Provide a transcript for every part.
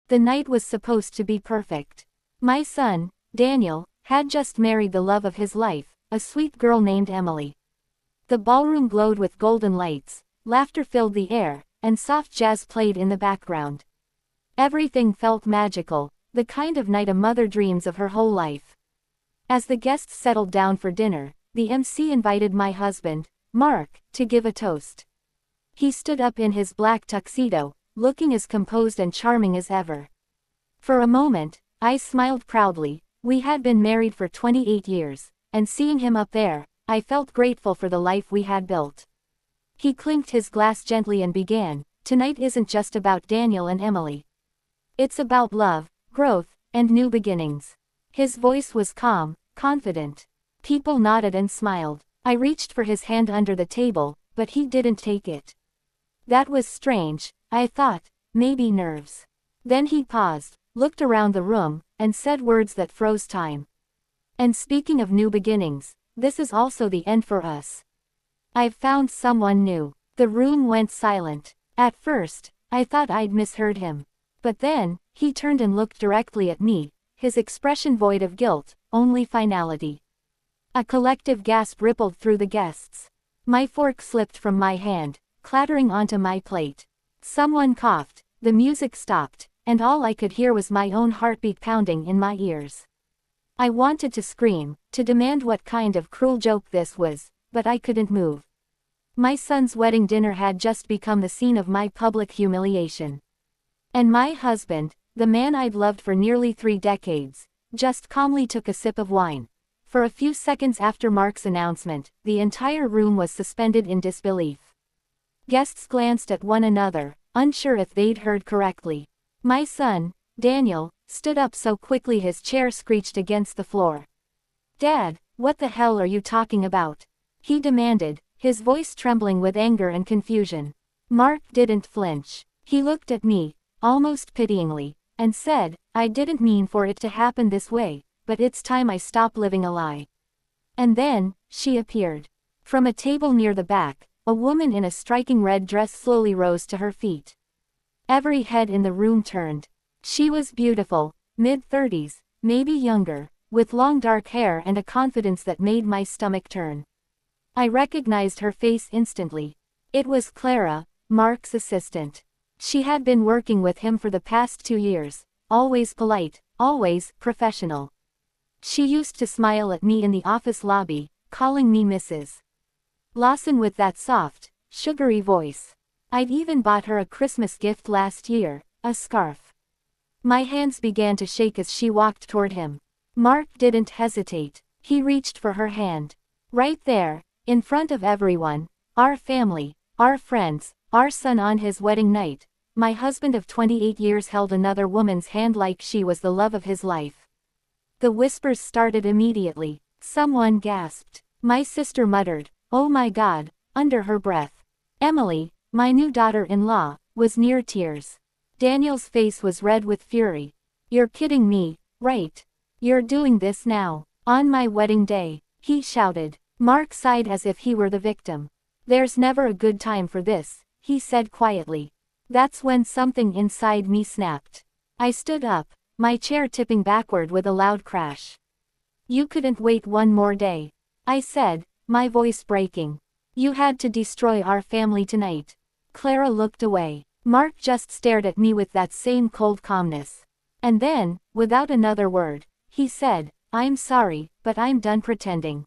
The night was supposed to be perfect. My son, Daniel, had just married the love of his life, a sweet girl named Emily. The ballroom glowed with golden lights, laughter filled the air, and soft jazz played in the background. Everything felt magical, the kind of night a mother dreams of her whole life. As the guests settled down for dinner, the MC invited my husband, Mark, to give a toast. He stood up in his black tuxedo, looking as composed and charming as ever. For a moment, I smiled proudly. We had been married for 28 years, and seeing him up there, I felt grateful for the life we had built. He clinked his glass gently and began, "Tonight isn't just about Daniel and Emily. It's about love, growth, and new beginnings." His voice was calm, confident. People nodded and smiled. I reached for his hand under the table, but he didn't take it. That was strange, I thought, maybe nerves. Then he paused, looked around the room, and said words that froze time. "And speaking of new beginnings, this is also the end for us. I've found someone new." The room went silent. At first, I thought I'd misheard him. But then, he turned and looked directly at me, his expression void of guilt, only finality. A collective gasp rippled through the guests. My fork slipped from my hand, clattering onto my plate. Someone coughed, the music stopped, and all I could hear was my own heartbeat pounding in my ears. I wanted to scream, to demand what kind of cruel joke this was, but I couldn't move. My son's wedding dinner had just become the scene of my public humiliation. And my husband, the man I'd loved for nearly 3 decades, just calmly took a sip of wine. For a few seconds after Mark's announcement, the entire room was suspended in disbelief. Guests glanced at one another, unsure if they'd heard correctly. My son, Daniel, stood up so quickly his chair screeched against the floor. "Dad, what the hell are you talking about?" he demanded, his voice trembling with anger and confusion. Mark didn't flinch. He looked at me, almost pityingly, and said, "I didn't mean for it to happen this way, but it's time I stop living a lie." And then, she appeared. From a table near the back, a woman in a striking red dress slowly rose to her feet. Every head in the room turned. She was beautiful, mid-30s, maybe younger, with long dark hair and a confidence that made my stomach turn. I recognized her face instantly. It was Clara, Mark's assistant. She had been working with him for the past 2 years, always polite, always professional. She used to smile at me in the office lobby, calling me Mrs. Lawson with that soft, sugary voice. I'd even bought her a Christmas gift last year, a scarf. My hands began to shake as she walked toward him. Mark didn't hesitate. He reached for her hand. Right there, in front of everyone, our family, our friends, our son on his wedding night, my husband of 28 years held another woman's hand like she was the love of his life. The whispers started immediately. Someone gasped. My sister muttered, "Oh my God," under her breath. Emily, my new daughter-in-law, was near tears. Daniel's face was red with fury. "You're kidding me, right? You're doing this now, on my wedding day," he shouted. Mark sighed as if he were the victim. "There's never a good time for this," he said quietly. That's when something inside me snapped. I stood up, my chair tipping backward with a loud crash. "You couldn't wait one more day," I said, my voice breaking. "You had to destroy our family tonight." Clara looked away. Mark just stared at me with that same cold calmness. And then, without another word, he said, "I'm sorry, but I'm done pretending."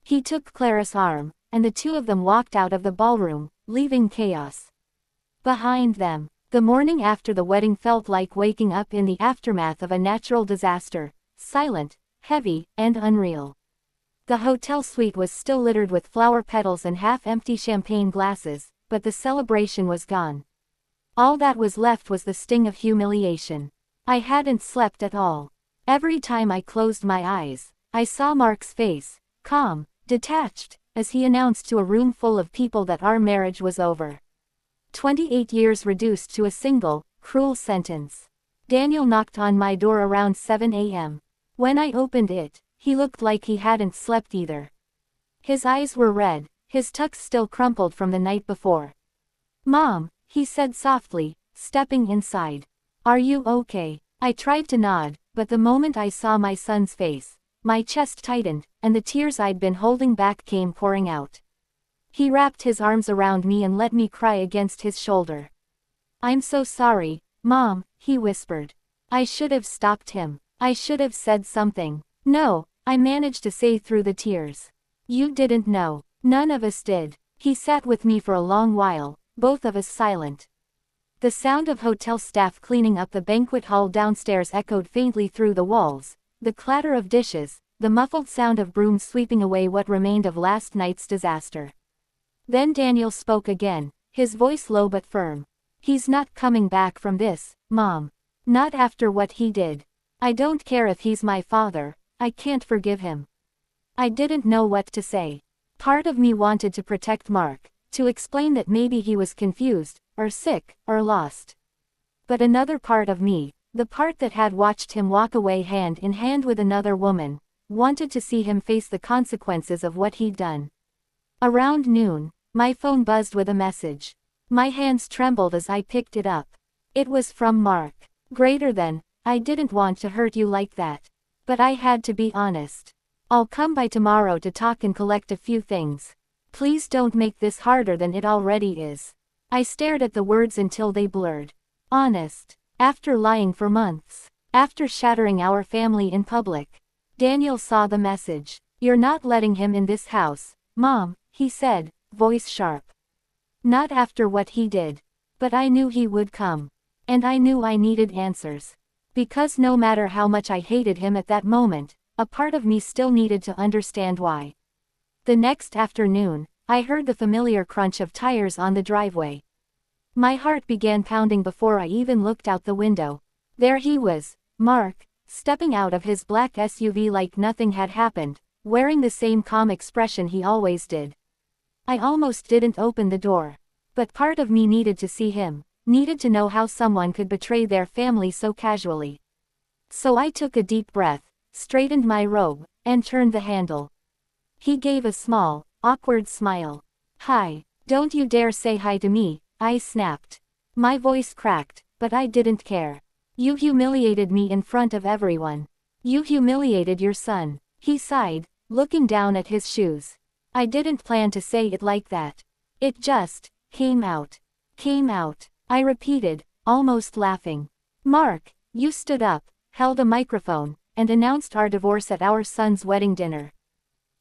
He took Clara's arm, and the two of them walked out of the ballroom, leaving chaos behind them. The morning after the wedding felt like waking up in the aftermath of a natural disaster, silent, heavy, and unreal. The hotel suite was still littered with flower petals and half-empty champagne glasses, but the celebration was gone. All that was left was the sting of humiliation. I hadn't slept at all. Every time I closed my eyes, I saw Mark's face, calm, detached, as he announced to a room full of people that our marriage was over. 28 years reduced to a single, cruel sentence. Daniel knocked on my door around 7 a.m. When I opened it, he looked like he hadn't slept either. His eyes were red, his tux still crumpled from the night before. "Mom," he said softly, stepping inside. Are you okay? I tried to nod, but the moment I saw my son's face, my chest tightened, and the tears I'd been holding back came pouring out. He wrapped his arms around me and let me cry against his shoulder. I'm so sorry, Mom, he whispered. I should have stopped him. I should have said something. No, I managed to say through the tears. You didn't know. None of us did. He sat with me for a long while, both of us silent. The sound of hotel staff cleaning up the banquet hall downstairs echoed faintly through the walls, the clatter of dishes, the muffled sound of brooms sweeping away what remained of last night's disaster. Then Daniel spoke again, his voice low but firm. He's not coming back from this, Mom. Not after what he did. I don't care if he's my father, I can't forgive him. I didn't know what to say. Part of me wanted to protect Mark, to explain that maybe he was confused, or sick, or lost. But another part of me, the part that had watched him walk away hand in hand with another woman, wanted to see him face the consequences of what he'd done. Around noon, my phone buzzed with a message. My hands trembled as I picked it up. It was from Mark. Greater than, I didn't want to hurt you like that. But I had to be honest. I'll come by tomorrow to talk and collect a few things. Please don't make this harder than it already is. I stared at the words until they blurred. Honest. After lying for months. After shattering our family in public. Daniel saw the message. You're not letting him in this house, Mom, he said, voice sharp. Not after what he did. But I knew he would come. And I knew I needed answers. Because no matter how much I hated him at that moment, a part of me still needed to understand why. The next afternoon, I heard the familiar crunch of tires on the driveway. My heart began pounding before I even looked out the window. There he was, Mark, stepping out of his black SUV like nothing had happened, wearing the same calm expression he always did. I almost didn't open the door. But part of me needed to see him, needed to know how someone could betray their family so casually. So I took a deep breath, straightened my robe, and turned the handle. He gave a small, awkward smile. Hi, don't you dare say hi to me, I snapped. My voice cracked, but I didn't care. You humiliated me in front of everyone. You humiliated your son. He sighed, looking down at his shoes. I didn't plan to say it like that. It just came out. Came out, I repeated, almost laughing. Mark, you stood up, held a microphone, and announced our divorce at our son's wedding dinner.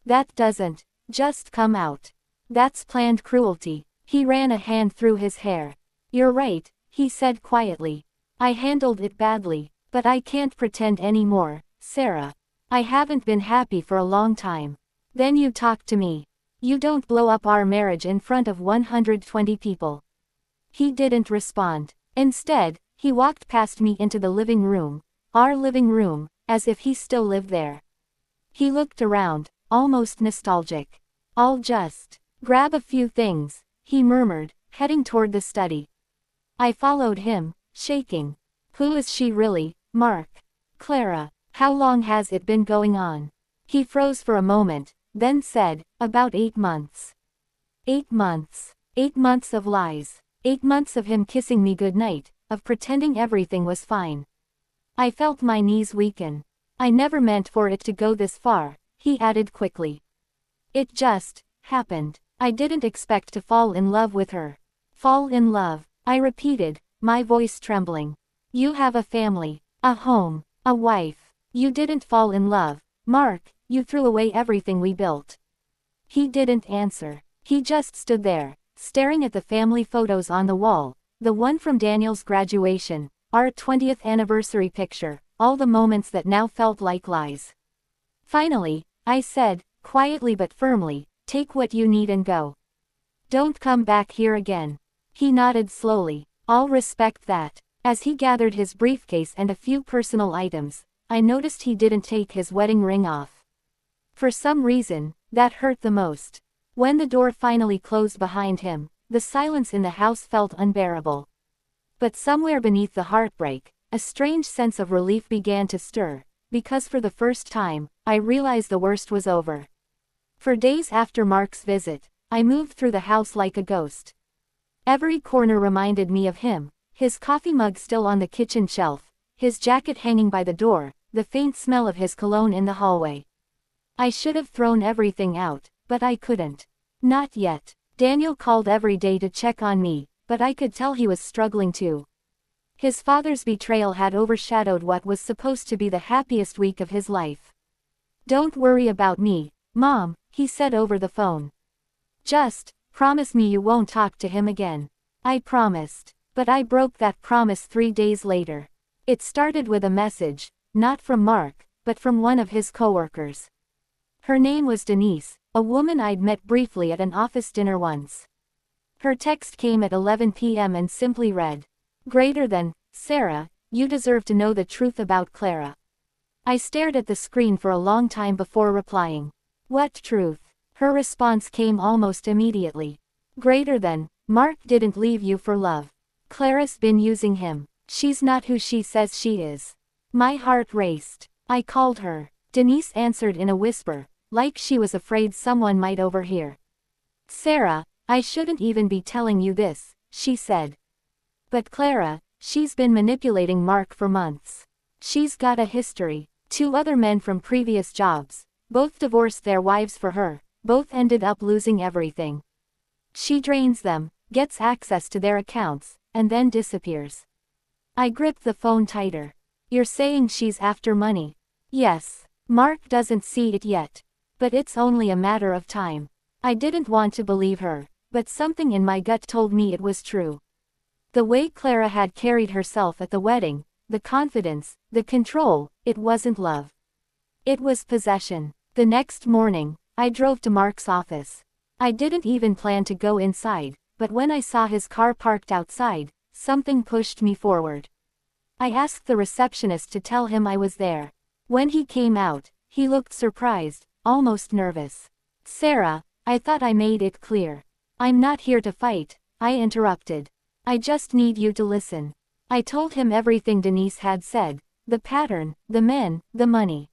That doesn't just come out. That's planned cruelty. He ran a hand through his hair. You're right, he said quietly. I handled it badly, but I can't pretend anymore, Sarah. I haven't been happy for a long time. Then you talk to me. You don't blow up our marriage in front of 120 people. He didn't respond. Instead, he walked past me into the living room, our living room, as if he still lived there. He looked around, almost nostalgic. I'll just grab a few things, he murmured, heading toward the study. I followed him, shaking. Who is she really, Mark? Clara. How long has it been going on? He froze for a moment, then said, about 8 months. 8 months. 8 months of lies. 8 months of him kissing me goodnight, of pretending everything was fine. I felt my knees weaken. I never meant for it to go this far, he added quickly. It just happened. I didn't expect to fall in love with her. Fall in love, I repeated, my voice trembling. You have a family, a home, a wife. You didn't fall in love, Mark, you threw away everything we built. He didn't answer. He just stood there, staring at the family photos on the wall, the one from Daniel's graduation, our 20th anniversary picture, all the moments that now felt like lies. Finally, I said, quietly but firmly, take what you need and go. Don't come back here again. He nodded slowly. I'll respect that. As he gathered his briefcase and a few personal items, I noticed he didn't take his wedding ring off. For some reason, that hurt the most. When the door finally closed behind him, the silence in the house felt unbearable. But somewhere beneath the heartbreak, a strange sense of relief began to stir, because for the first time, I realized the worst was over. For days after Mark's visit, I moved through the house like a ghost. Every corner reminded me of him, His coffee mug still on the kitchen shelf, his jacket hanging by the door, the faint smell of his cologne in the hallway. I should have thrown everything out, but I couldn't. Not yet. Daniel called every day to check on me, but I could tell he was struggling too. His father's betrayal had overshadowed what was supposed to be the happiest week of his life. "Don't worry about me, Mom," he said over the phone. "Just promise me you won't talk to him again." I promised. But I broke that promise 3 days later. It started with a message, not from Mark, but from one of his coworkers. Her name was Denise, a woman I'd met briefly at an office dinner once. Her text came at 11 p.m. and simply read, "Greater than, Sarah, you deserve to know the truth about Clara." I stared at the screen for a long time before replying. "What truth?" Her response came almost immediately. "Greater than, Mark didn't leave you for love. Clara's been using him. She's not who she says she is." My heart raced. I called her. Denise answered in a whisper, like she was afraid someone might overhear. "Sarah, I shouldn't even be telling you this," she said. "But Clara, she's been manipulating Mark for months. She's got a history. 2 other men from previous jobs, both divorced their wives for her, both ended up losing everything. She drains them, gets access to their accounts, and then disappears." I gripped the phone tighter. "You're saying she's after money?" "Yes. Mark doesn't see it yet. But it's only a matter of time." I didn't want to believe her, but something in my gut told me it was true. The way Clara had carried herself at the wedding, the confidence, the control, it wasn't love. It was possession. The next morning, I drove to Mark's office. I didn't even plan to go inside, but when I saw his car parked outside, something pushed me forward. I asked the receptionist to tell him I was there. When he came out, he looked surprised, almost nervous. "Sarah, I thought I made it clear. I'm not here to fight," I interrupted. "I just need you to listen." I told him everything Denise had said, the pattern, the men, the money.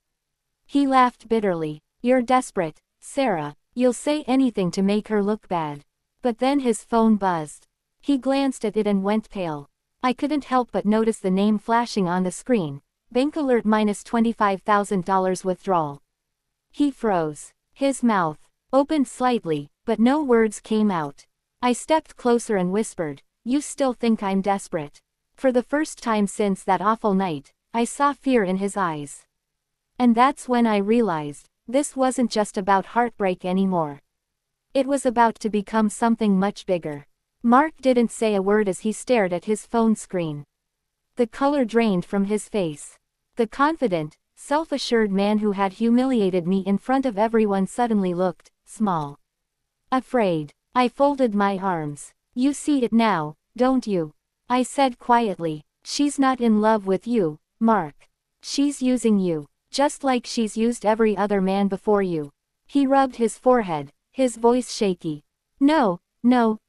He laughed bitterly. "You're desperate, Sarah. You'll say anything to make her look bad." But then his phone buzzed. He glanced at it and went pale. I couldn't help but notice the name flashing on the screen. Bank alert minus $25,000 withdrawal. He froze. His mouth opened slightly, but no words came out. I stepped closer and whispered, "You still think I'm desperate?" For the first time since that awful night, I saw fear in his eyes. And that's when I realized, this wasn't just about heartbreak anymore. It was about to become something much bigger. Mark didn't say a word as he stared at his phone screen. The color drained from his face. The confident, self-assured man who had humiliated me in front of everyone suddenly looked small. Afraid. I folded my arms. "You see it now, don't you?" I said quietly. "She's not in love with you, Mark. She's using you, just like she's used every other man before you." He rubbed his forehead, his voice shaky. No,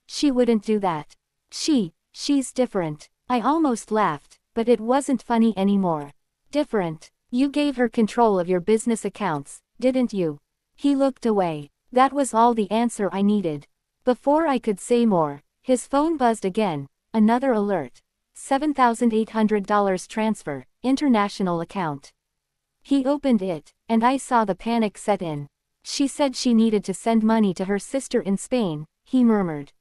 she wouldn't do that. She's different." I almost laughed, but it wasn't funny anymore. "Different? You gave her control of your business accounts, didn't you?" He looked away. That was all the answer I needed. Before I could say more, his phone buzzed again, another alert. $7,800 transfer, international account. He opened it, and I saw the panic set in. "She said she needed to send money to her sister in Spain," he murmured.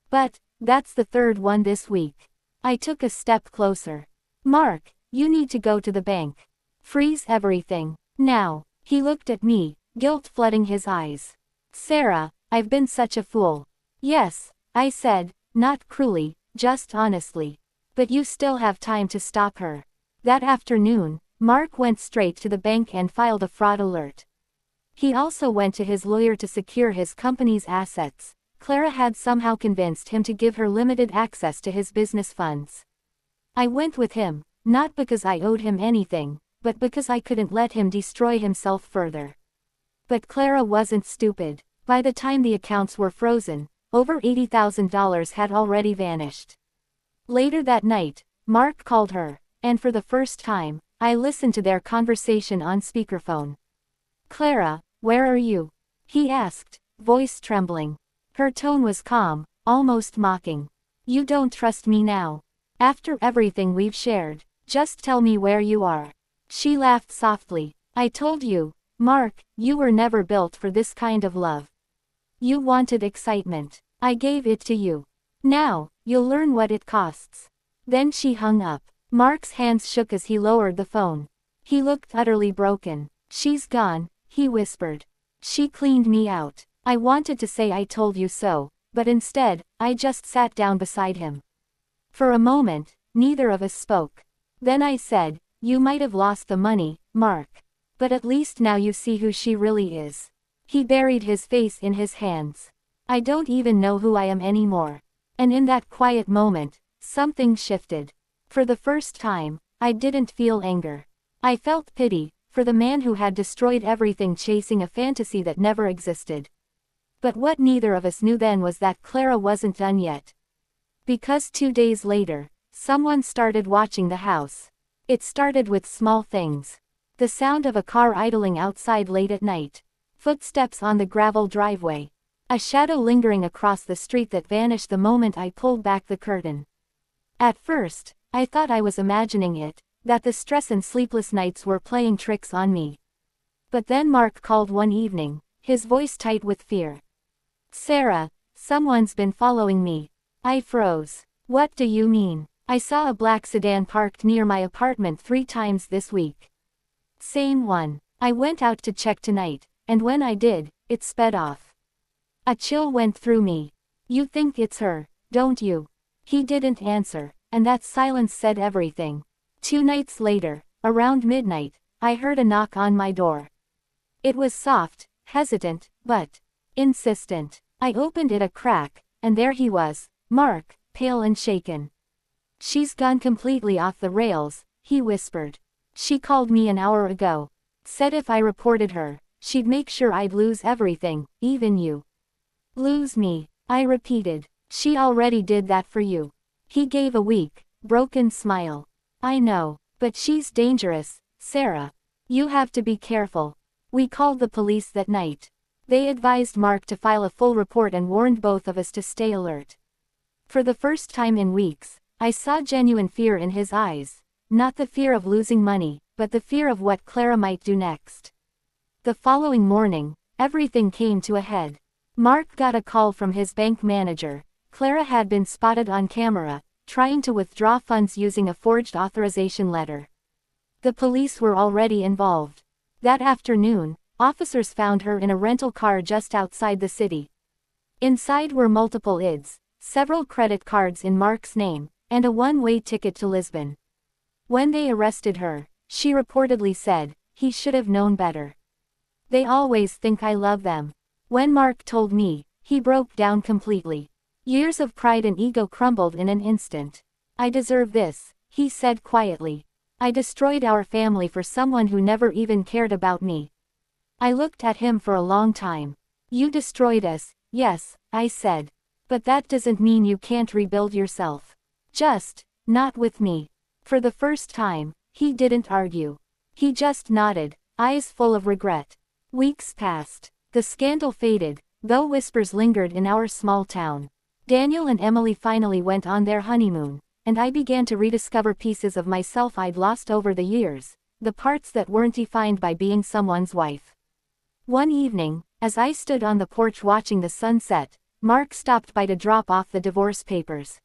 "But, that's the 3rd one this week." I took a step closer. "Mark, you need to go to the bank. Freeze everything. Now." He looked at me, guilt flooding his eyes. "Sarah, I've been such a fool." "Yes," I said, not cruelly, just honestly. "But you still have time to stop her." That afternoon, Mark went straight to the bank and filed a fraud alert. He also went to his lawyer to secure his company's assets. Clara had somehow convinced him to give her limited access to his business funds. I went with him, not because I owed him anything, but because I couldn't let him destroy himself further. But Clara wasn't stupid. By the time the accounts were frozen, over $80,000 had already vanished. Later that night, Mark called her, and for the first time, I listened to their conversation on speakerphone. "Clara, where are you?" he asked, voice trembling. Her tone was calm, almost mocking. "You don't trust me now?" After everything we've shared, just tell me where you are. She laughed softly. I told you, Mark, you were never built for this kind of love. You wanted excitement. I gave it to you. Now, you'll learn what it costs. Then she hung up. Mark's hands shook as he lowered the phone. He looked utterly broken. She's gone, he whispered. She cleaned me out. I wanted to say I told you so, but instead, I just sat down beside him. For a moment, neither of us spoke. Then I said, you might have lost the money, Mark. But at least now you see who she really is. He buried his face in his hands. I don't even know who I am anymore. And in that quiet moment, something shifted. For the first time, I didn't feel anger. I felt pity, for the man who had destroyed everything chasing a fantasy that never existed. But what neither of us knew then was that Clara wasn't done yet. Because 2 days later, someone started watching the house. It started with small things. The sound of a car idling outside late at night. Footsteps on the gravel driveway. A shadow lingering across the street that vanished the moment I pulled back the curtain. At first, I thought I was imagining it, that the stress and sleepless nights were playing tricks on me. But then Mark called one evening, his voice tight with fear. Sarah, someone's been following me. I froze. What do you mean? I saw a black sedan parked near my apartment 3 times this week. Same one. I went out to check tonight, and when I did, it sped off. A chill went through me. You think it's her, don't you? He didn't answer, and that silence said everything. 2 nights later, around midnight, I heard a knock on my door. It was soft, hesitant, but insistent. I opened it a crack, and there he was, Mark, pale and shaken. She's gone completely off the rails, he whispered. She called me an hour ago. Said if I reported her, she'd make sure I'd lose everything, even you. Lose me, I repeated. She already did that for you. He gave a weak, broken smile. I know, but she's dangerous, Sarah. You have to be careful. We called the police that night. They advised Mark to file a full report and warned both of us to stay alert. For the first time in weeks, I saw genuine fear in his eyes. Not the fear of losing money, but the fear of what Clara might do next. The following morning, everything came to a head. Mark got a call from his bank manager. Clara had been spotted on camera, trying to withdraw funds using a forged authorization letter. The police were already involved. That afternoon, officers found her in a rental car just outside the city. Inside were multiple IDs, several credit cards in Mark's name, and a one-way ticket to Lisbon. When they arrested her, she reportedly said, he should have known better. They always think I love them. When Mark told me, he broke down completely. Years of pride and ego crumbled in an instant. I deserve this, he said quietly. I destroyed our family for someone who never even cared about me. I looked at him for a long time. You destroyed us, yes, I said. But that doesn't mean you can't rebuild yourself. Just, not with me. For the first time, he didn't argue. He just nodded, eyes full of regret. Weeks passed. The scandal faded, though whispers lingered in our small town. Daniel and Emily finally went on their honeymoon, and I began to rediscover pieces of myself I'd lost over the years, the parts that weren't defined by being someone's wife. One evening, as I stood on the porch watching the sunset, Mark stopped by to drop off the divorce papers.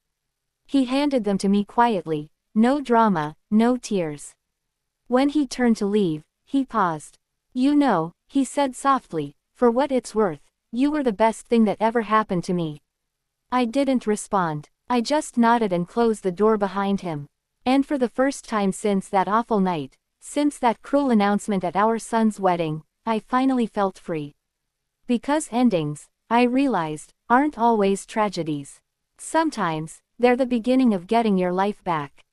He handed them to me quietly, no drama, no tears. When he turned to leave, he paused. You know, he said softly, for what it's worth, you were the best thing that ever happened to me. I didn't respond. I just nodded and closed the door behind him. And for the first time since that awful night, since that cruel announcement at our son's wedding, I finally felt free. Because endings, I realized, aren't always tragedies. Sometimes, they're the beginning of getting your life back.